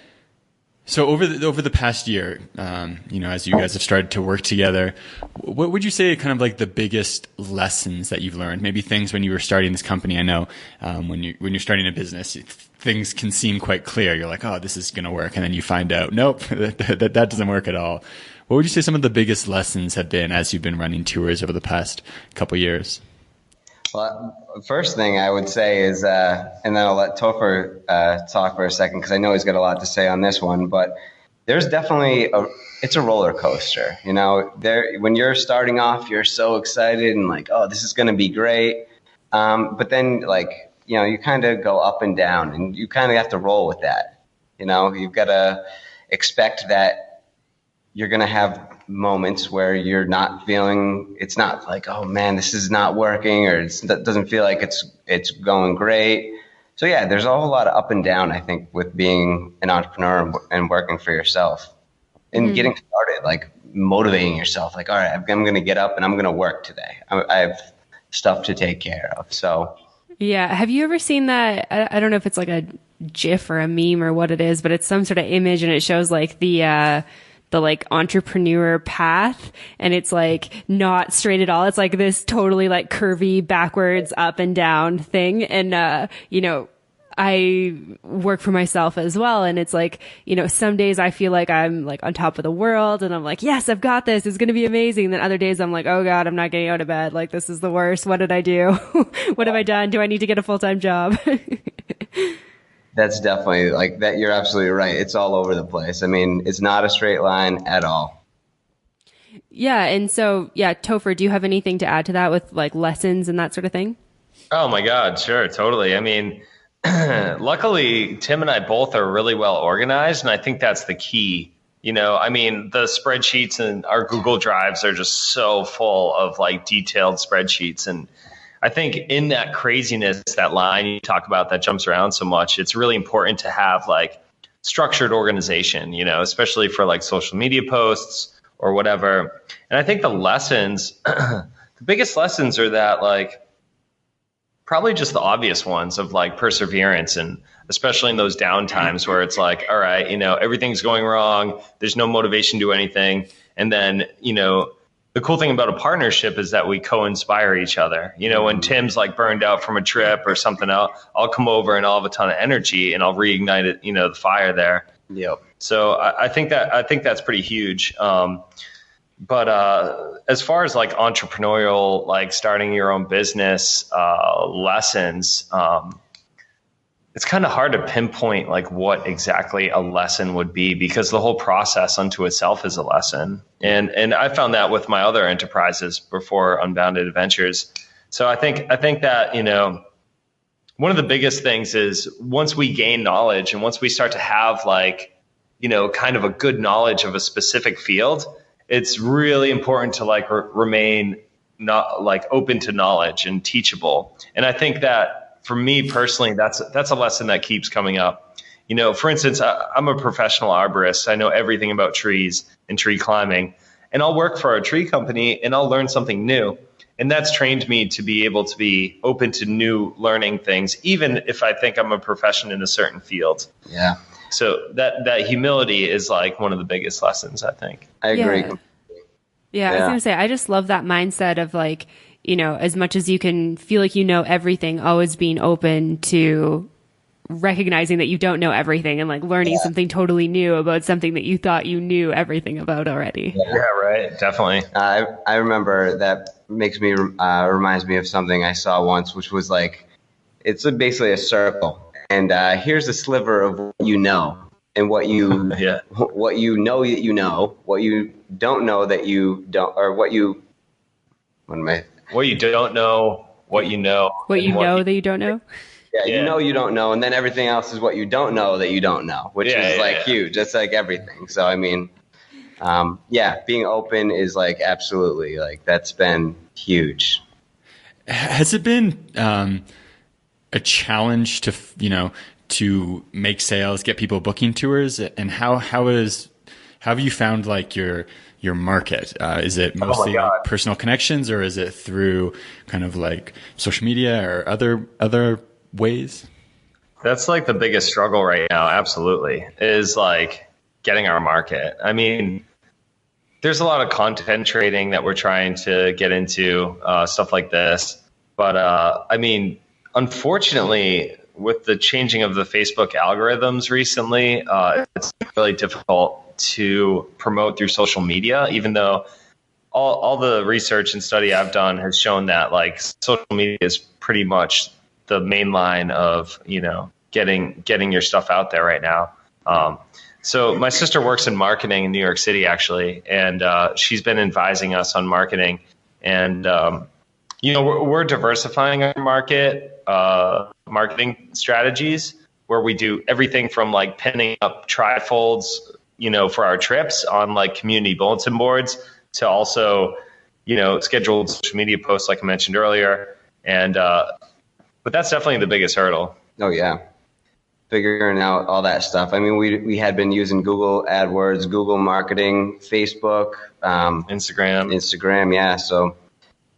so over the past year, as you guys have started to work together, what would you say kind of like the biggest lessons that you've learned? Maybe things when you were starting this company. I know when you're starting a business, things can seem quite clear. You're like, oh, this is going to work, and then you find out, nope, that doesn't work at all. What would you say some of the biggest lessons have been as you've been running tours over the past couple years? Well, first thing I would say is, and then I'll let Topher talk for a second because I know he's got a lot to say on this one. But there's definitely it's a roller coaster. When you're starting off, you're so excited and like, oh, this is going to be great. But then you kind of go up and down, and you kind of have to roll with that. You've got to expect that you're going to have moments where you're not feeling, it's not like, oh man, this is not working, or it doesn't feel like it's going great. So yeah, there's a whole lot of up and down, I think, with being an entrepreneur and working for yourself and getting started, like motivating yourself. Like, all right, I'm going to get up and I'm going to work today. I have stuff to take care of. So yeah. Have you ever seen that? I don't know if it's like a GIF or a meme or what it is, but it's some sort of image, and it shows like the like entrepreneur path, and it's like not straight at all. It's like this totally like curvy backwards up and down thing. And, I work for myself as well. And it's like, some days I feel like I'm like on top of the world and I'm like, yes, I've got this. It's going to be amazing. Then other days I'm like, oh God, I'm not getting out of bed. Like, this is the worst. What did I do? What have I done? Do I need to get a full-time job? That's definitely like that. You're absolutely right. It's all over the place. I mean, it's not a straight line at all. Yeah. And so, yeah, Topher, do you have anything to add to that with like lessons and that sort of thing? Oh my God. Sure. Totally. I mean, luckily Tim and I both are really well organized, and I think that's the key. The spreadsheets and our Google Drives are just so full of like detailed spreadsheets. And I think in that craziness, that line you talk about that jumps around so much, it's really important to have like structured organization, especially for like social media posts or whatever. And I think the lessons, the biggest lessons are that like probably just the obvious ones of like perseverance, and especially in those down times where it's like, all right, everything's going wrong. There's no motivation to do anything. And then, the cool thing about a partnership is that we co-inspire each other. When Tim's like burned out from a trip or something else, I'll come over and I'll have a ton of energy and I'll reignite it, the fire there. Yep. So I think that's pretty huge. But as far as like entrepreneurial, like starting your own business lessons, it's kind of hard to pinpoint like what exactly a lesson would be, because the whole process unto itself is a lesson. And I found that with my other enterprises before Unbounded Adventures. So I think that, one of the biggest things is once we gain knowledge and once we start to have like, kind of a good knowledge of a specific field, it's really important to like remain not like open to knowledge and teachable. And I think that, for me personally, that's a lesson that keeps coming up. For instance, I'm a professional arborist. I know everything about trees and tree climbing, and I'll work for a tree company and I'll learn something new. And that's trained me to be able to be open to new learning things, even if I think I'm a professional in a certain field. Yeah. So that humility is like one of the biggest lessons, I think. I agree. Yeah. I was going to say, I just love that mindset of like, as much as you can feel like you know everything, always being open to recognizing that you don't know everything and like learning something totally new about something that you thought you knew everything about already. Yeah, right. Definitely. I remember that reminds me of something I saw once, which was like, it's basically a circle. And here's a sliver of what you know and what you, what you know that you know, what you don't know that you don't, or what you don't know, what you know. What you know that you don't know? Yeah, you don't know, and then everything else is what you don't know that you don't know, which is huge. That's like everything. So, I mean, being open is like absolutely, like that's been huge. Has it been a challenge to make sales, get people booking tours, and how is how have you found like your market? Is it mostly like personal connections, or is it through kind of like social media or other ways? That's like the biggest struggle right now. Absolutely. Is like getting our market. I mean, there's a lot of content trading that we're trying to get into, stuff like this. But I mean, unfortunately, with the changing of the Facebook algorithms recently, it's really difficult to promote through social media, even though all the research and study I've done has shown that like social media is pretty much the main line of, getting your stuff out there right now. So my sister works in marketing in New York City, actually, and she's been advising us on marketing. And, we're diversifying our marketing strategies, where we do everything from like pinning up trifolds, for our trips on like community bulletin boards, to also, scheduled social media posts, like I mentioned earlier. And, but that's definitely the biggest hurdle. Oh, yeah. Figuring out all that stuff. I mean, we had been using Google AdWords, Google Marketing, Facebook, Instagram. Yeah. So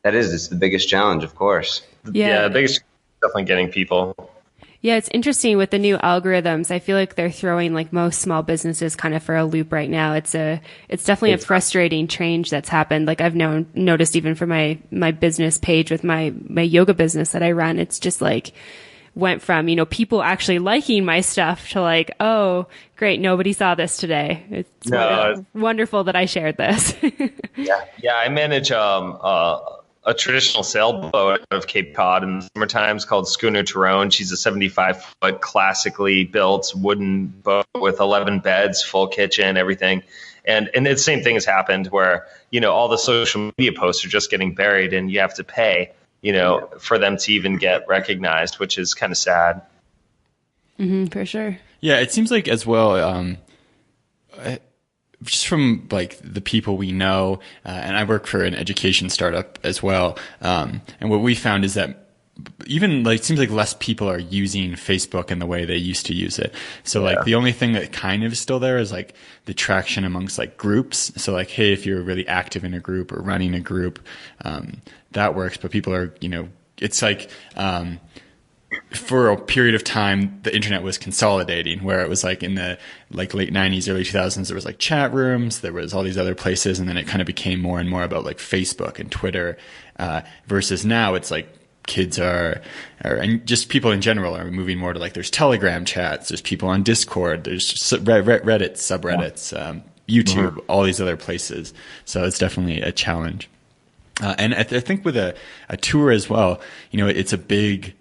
it's the biggest challenge, of course. Yeah. The biggest definitely getting people. Yeah, it's interesting with the new algorithms. I feel like they're throwing like most small businesses kind of for a loop right now. It's definitely a frustrating change that's happened. Like I've noticed even for my business page with my yoga business that I run, it's just like went from, people actually liking my stuff to like, oh, great, nobody saw this today. It's wonderful that I shared this. Yeah, I manage a traditional sailboat out of Cape Cod in the summer times called Schooner Tyrone. She's a 75-foot classically built wooden boat with 11 beds, full kitchen, everything. And the same thing has happened where, all the social media posts are just getting buried and you have to pay, for them to even get recognized, which is kind of sad. Mm-hmm, for sure. Yeah, it seems like as well, just from like the people we know, and I work for an education startup as well. And what we found is that even like, it seems like less people are using Facebook in the way they used to use it. So like the only thing that kind of is still there is like the traction amongst like groups. So like, hey, if you're really active in a group or running a group, that works. But people are, it's like, for a period of time, the internet was consolidating, where it was like in the like late 90s, early 2000s, there was like chat rooms, there was all these other places. And then it kind of became more and more about like Facebook and Twitter, versus now it's like kids and just people in general are moving more to like, there's Telegram chats, there's people on Discord, there's Reddit subreddits, YouTube, all these other places. So it's definitely a challenge. And I think with a tour as well, it's a big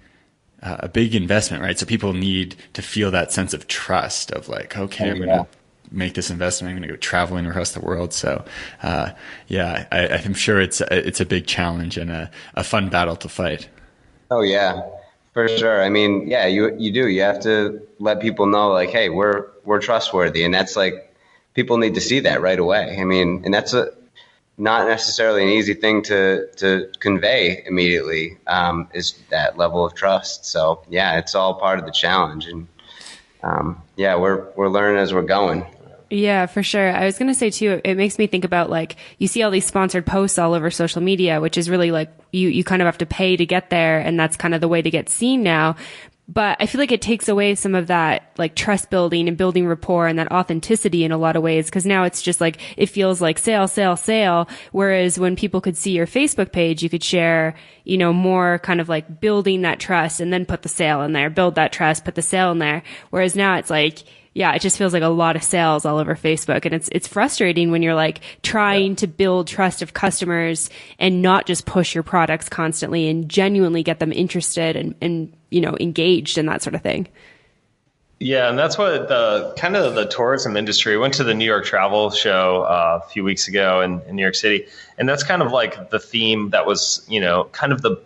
investment, right? So people need to feel that sense of trust of like, okay, I'm going to make this investment. I'm going to go traveling across the world. So, I'm sure it's a big challenge and a fun battle to fight. Oh yeah, for sure. I mean, yeah, you do. You have to let people know like, hey, we're trustworthy. And that's like, people need to see that right away. I mean, and that's not necessarily an easy thing to convey immediately, is that level of trust. So yeah, it's all part of the challenge. And we're learning as we're going. Yeah, for sure. I was going to say too, it makes me think about like, you see all these sponsored posts all over social media, which is really like you kind of have to pay to get there. And that's kind of the way to get seen now. But I feel like it takes away some of that like trust building and building rapport and that authenticity in a lot of ways. Cause now it's just like, it feels like sale, sale, sale. Whereas when people could see your Facebook page, you could share, more kind of like building that trust and then put the sale in there, build that trust, put the sale in there. Whereas now it's like, it just feels like a lot of sales all over Facebook. And it's frustrating when you're like trying to build trust of customers and not just push your products constantly and genuinely get them interested and engaged and that sort of thing. Yeah. And that's what the tourism industry went to the New York Travel Show a few weeks ago in New York City. And that's kind of like the theme that was, kind of the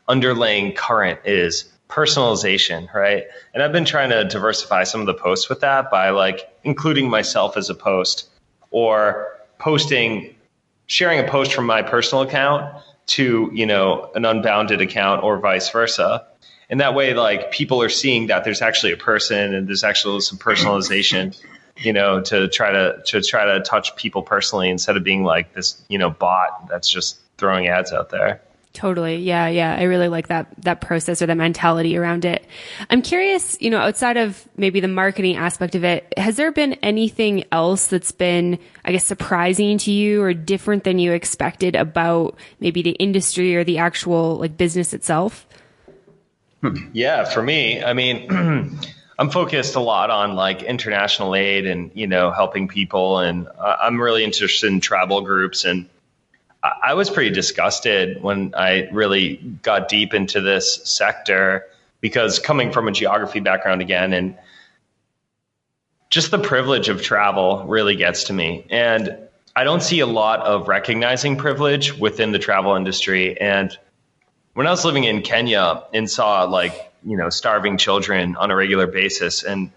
underlying current is personalization, right? And I've been trying to diversify some of the posts with that by like including myself as a post or sharing a post from my personal account to, an Unbounded account or vice versa. And that way, like people are seeing that there's actually a person and there's actually some personalization. to try to touch people personally instead of being like this, bot that's just throwing ads out there. Totally. Yeah. Yeah. I really like that process or that mentality around it. I'm curious, outside of maybe the marketing aspect of it, has there been anything else that's been, I guess, surprising to you or different than you expected about maybe the industry or the actual like business itself? Yeah, for me, I mean, I'm focused a lot on like international aid and, helping people. And I'm really interested in travel groups. And I was pretty disgusted when I really got deep into this sector, because coming from a geography background again, and just the privilege of travel really gets to me. And I don't see a lot of recognizing privilege within the travel industry. And when I was living in Kenya and saw starving children on a regular basis and,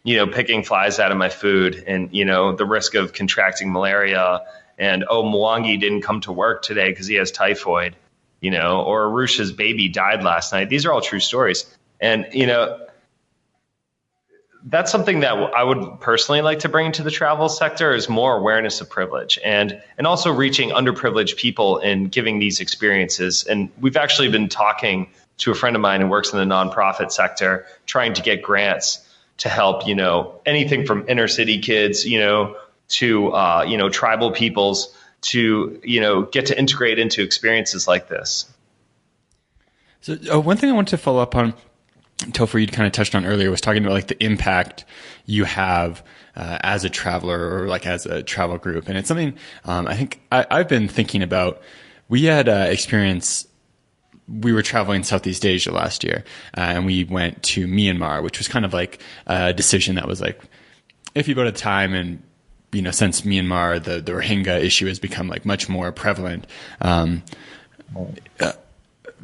picking flies out of my food and, the risk of contracting malaria and, Mwangi didn't come to work today because he has typhoid, or Arusha's baby died last night. These are all true stories. And, that's something that I would personally like to bring to the travel sector is more awareness of privilege and also reaching underprivileged people and giving these experiences. And we've actually been talking to a friend of mine who works in the nonprofit sector, trying to get grants to help, anything from inner city kids, to, tribal peoples to, get to integrate into experiences like this. So one thing I want to follow up on, Topher, you'd kind of touched on earlier, was talking about like the impact you have as a traveler or like as a travel group. And it's something I think I've been thinking about. We had experience. We were traveling Southeast Asia last year, and we went to Myanmar, which was kind of like a decision that was like, if you go to time and, since Myanmar, the Rohingya issue has become like much more prevalent.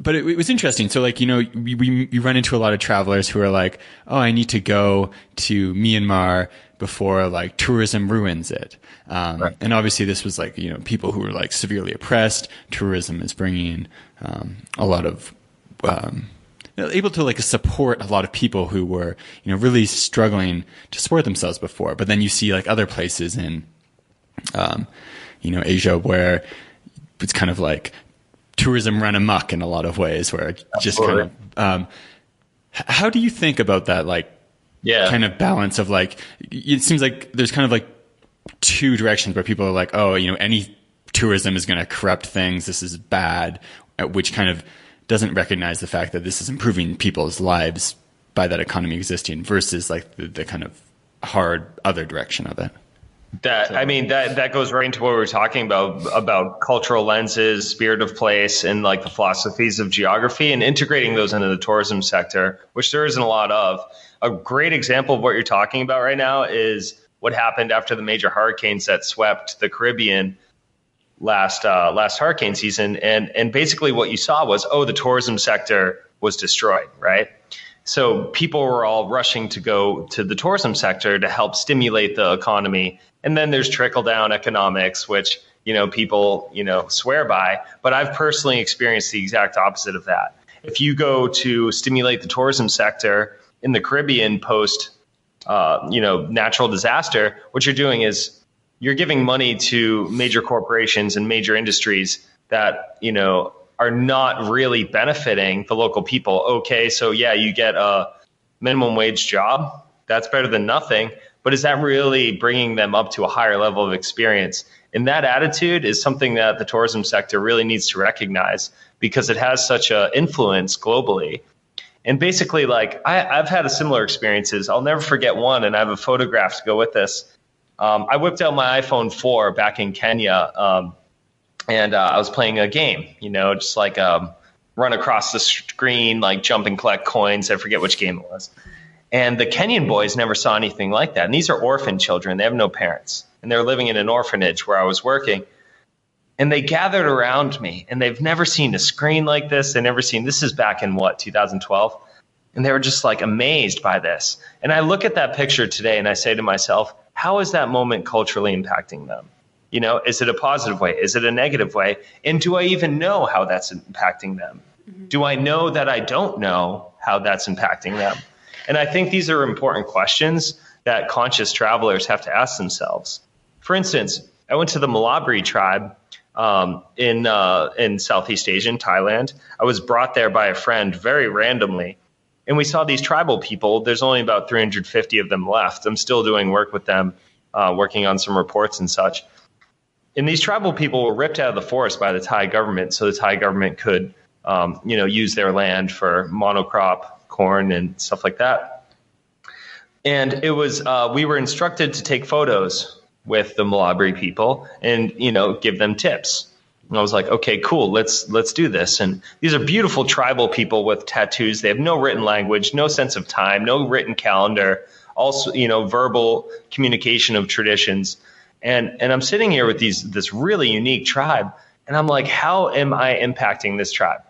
But it was interesting. So like, we run into a lot of travelers who are like, oh, I need to go to Myanmar before like tourism ruins it. Right. And obviously this was like, people who were like severely oppressed. Tourism is bringing a lot of, able to like support a lot of people who were, really struggling to support themselves before. But then you see like other places in, Asia where it's kind of like, tourism run amok in a lot of ways, where it just kind of, how do you think about that? Like, kind of balance of like, it seems like there's kind of like two directions where people are like, oh, any tourism is going to corrupt things. This is bad, which kind of doesn't recognize the fact that this is improving people's lives by that economy existing, versus like the kind of hard other direction of it. That goes right into what we were talking about cultural lenses, spirit of place, and like the philosophies of geography, and integrating those into the tourism sector, which there isn't a lot of. A great example of what you're talking about right now is what happened after the major hurricanes that swept the Caribbean last hurricane season. And basically what you saw was, the tourism sector was destroyed, right? So people were all rushing to go to the tourism sector to help stimulate the economy. And then there's trickle down economics, which, people, swear by. But I've personally experienced the exact opposite of that. If you go to stimulate the tourism sector in the Caribbean post, natural disaster, what you're doing is you're giving money to major corporations and major industries that, are not really benefiting the local people. Okay, so yeah, you get a minimum wage job. That's better than nothing. But is that really bringing them up to a higher level of experience? And that attitude is something that the tourism sector really needs to recognize, because it has such an influence globally. And basically, like I've had a similar experiences. I'll never forget one, and I have a photograph to go with this. I whipped out my iPhone 4 back in Kenya, and I was playing a game, just like run across the screen, like jump and collect coins. I forget which game it was. And the Kenyan boys never saw anything like that. And these are orphan children. They have no parents. And they're living in an orphanage where I was working. And they gathered around me, and they've never seen a screen like this. This is back in 2012. And they were just like amazed by this. And I look at that picture today and I say to myself, how is that moment culturally impacting them? Is it a positive way? Is it a negative way? And do I even know how that's impacting them? Mm-hmm. Do I know that I don't know how that's impacting them? And I think these are important questions that conscious travelers have to ask themselves. For instance, I went to the Malabari tribe in Southeast Asia, in Thailand. I was brought there by a friend very randomly. And we saw these tribal people. There's only about 350 of them left. I'm still doing work with them, working on some reports and such. And these tribal people were ripped out of the forest by the Thai government so the Thai government could use their land for monocrop corn and stuff like that. And it was we were instructed to take photos with the Malabari people and give them tips. And I was like, okay, cool, let's do this. And these are beautiful tribal people with tattoos. They have no written language, no sense of time, no written calendar, also verbal communication of traditions. And I'm sitting here with this really unique tribe, and I'm like, how am I impacting this tribe?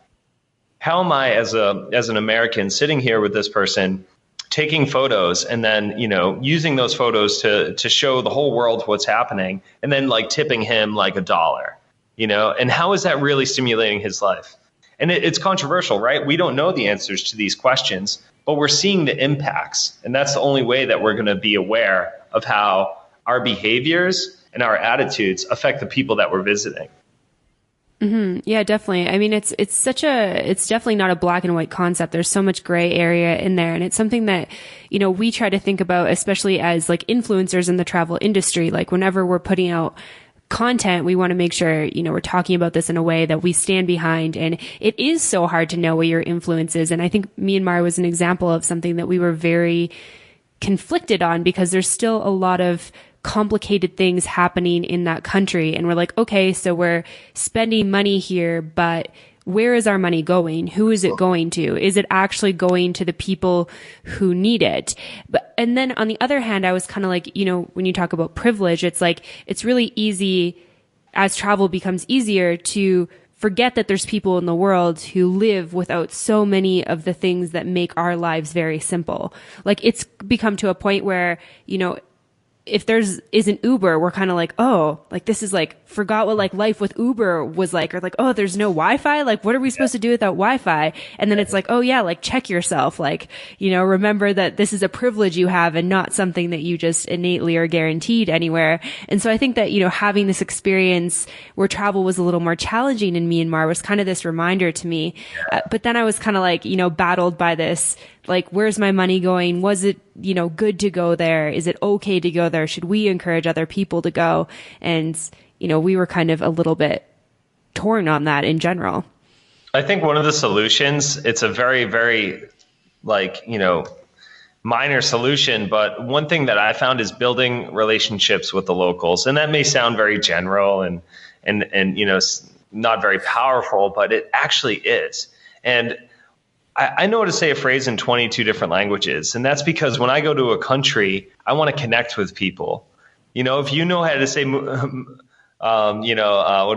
How am I as an American sitting here with this person, taking photos and then, using those photos to show the whole world what's happening, and then like tipping him like $1, and how is that really stimulating his life? And it's controversial, right? We don't know the answers to these questions, but we're seeing the impacts. And that's the only way that we're going to be aware of how our behaviors and our attitudes affect the people that we're visiting. Mm-hmm. Yeah, definitely. I mean, it's definitely not a black and white concept. There's so much gray area in there. And it's something that, we try to think about, especially as like influencers in the travel industry. Like whenever we're putting out content, we want to make sure, we're talking about this in a way that we stand behind. And it is so hard to know what your influence is. And I think Myanmar was an example of something that we were very conflicted on, because there's still a lot of complicated things happening in that country. And we're like, okay, so we're spending money here, but where is our money going? Who is it going to? Is it actually going to the people who need it? And then on the other hand, I was kind of like, when you talk about privilege, it's like, it's really easy as travel becomes easier to forget that there's people in the world who live without so many of the things that make our lives very simple. Like it's become to a point where, if isn't Uber, we're kind of like, oh, like this is like, forgot what like life with Uber was like, or like, oh, there's no Wi-Fi. Like, what are we supposed to do without Wi-Fi? And then it's like, oh yeah, like check yourself. Like, remember that this is a privilege you have and not something that you just innately are guaranteed anywhere. And so I think that, having this experience where travel was a little more challenging in Myanmar was kind of this reminder to me. But then I was kind of like, battled by this, like, where's my money going? Was it, good to go there? Is it okay to go there? Should we encourage other people to go? And, we were kind of a little bit torn on that in general. I think one of the solutions, it's a very, very minor solution, but one thing that I found is building relationships with the locals. And that may sound very general and not very powerful, but it actually is. And I know how to say a phrase in 22 different languages. And that's because when I go to a country, I want to connect with people. If you know how to say, what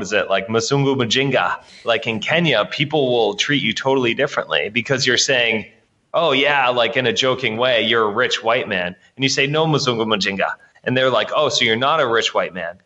is it? Like Masungu Majinga, like in Kenya, people will treat you totally differently because you're saying, oh yeah, like in a joking way, you're a rich white man. And you say, no, Masungu Majinga. And they're like, oh, so you're not a rich white man.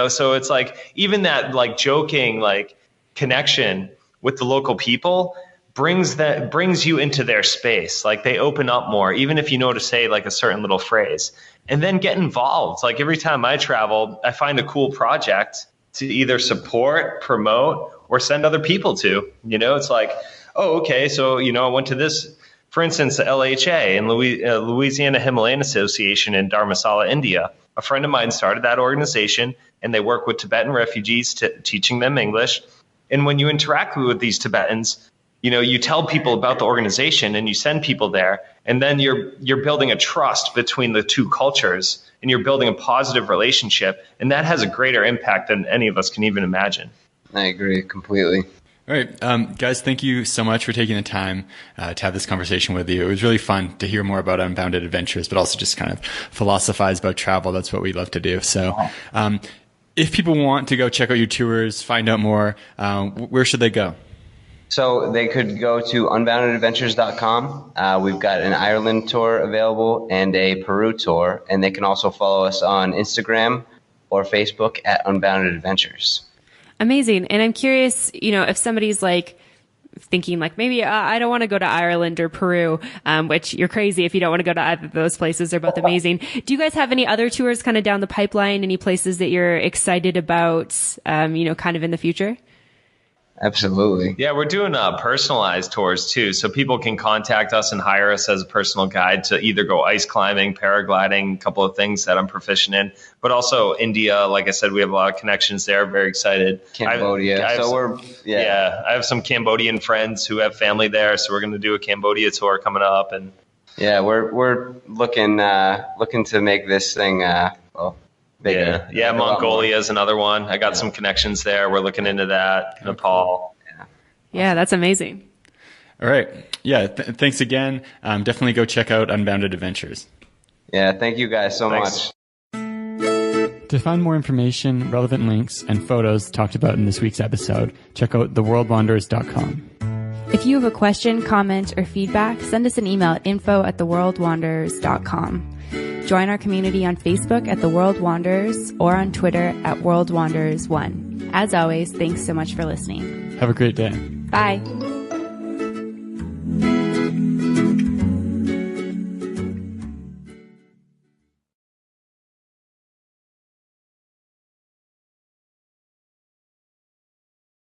So it's like, even that like joking, like connection with the local people brings you into their space. Like they open up more, even if you know to say like a certain little phrase, and then get involved. Like every time I travel, I find a cool project to either support, promote, or send other people to. It's like, oh, okay, so I went to this, for instance, the LHA in Louisiana Himalayan Association in Dharamsala, India. A friend of mine started that organization, and they work with Tibetan refugees, teaching them English. And when you interact with these Tibetans, you tell people about the organization and you send people there, and then you're building a trust between the two cultures, and you're building a positive relationship, and that has a greater impact than any of us can even imagine. I agree completely. All right, guys, thank you so much for taking the time to have this conversation with you. It was really fun to hear more about Unbounded Adventures, but also just kind of philosophize about travel. That's what we love to do. So if people want to go check out your tours, find out more, where should they go? So they could go to unboundedadventures.com. We've got an Ireland tour available and a Peru tour, and they can also follow us on Instagram or Facebook at Unbounded Adventures. Amazing. And I'm curious, if somebody's like, thinking like maybe I don't want to go to Ireland or Peru, which you're crazy if you don't want to go to either of those places. They're both amazing. Do you guys have any other tours kind of down the pipeline? Any places that you're excited about, kind of in the future? Absolutely. Yeah, we're doing personalized tours too. So people can contact us and hire us as a personal guide to either go ice climbing, paragliding, a couple of things that I'm proficient in, but also India. Like I said, we have a lot of connections there. Very excited. Cambodia. I have some Cambodian friends who have family there. So we're going to do a Cambodia tour coming up. And yeah, we're looking to make this thing, bigger. Yeah. Mongolia is another one. I got some connections there. We're looking into that. Nepal. Yeah, that's amazing. All right. Yeah. Thanks again. Definitely go check out Unbounded Adventures. Yeah. Thank you guys so much. To find more information, relevant links, and photos talked about in this week's episode, check out theworldwanderers.com. If you have a question, comment, or feedback, send us an email at info@theworldwanderers.com. Join our community on Facebook at The World Wanderers or on Twitter at World Wanderers 1. As always, thanks so much for listening. Have a great day. Bye.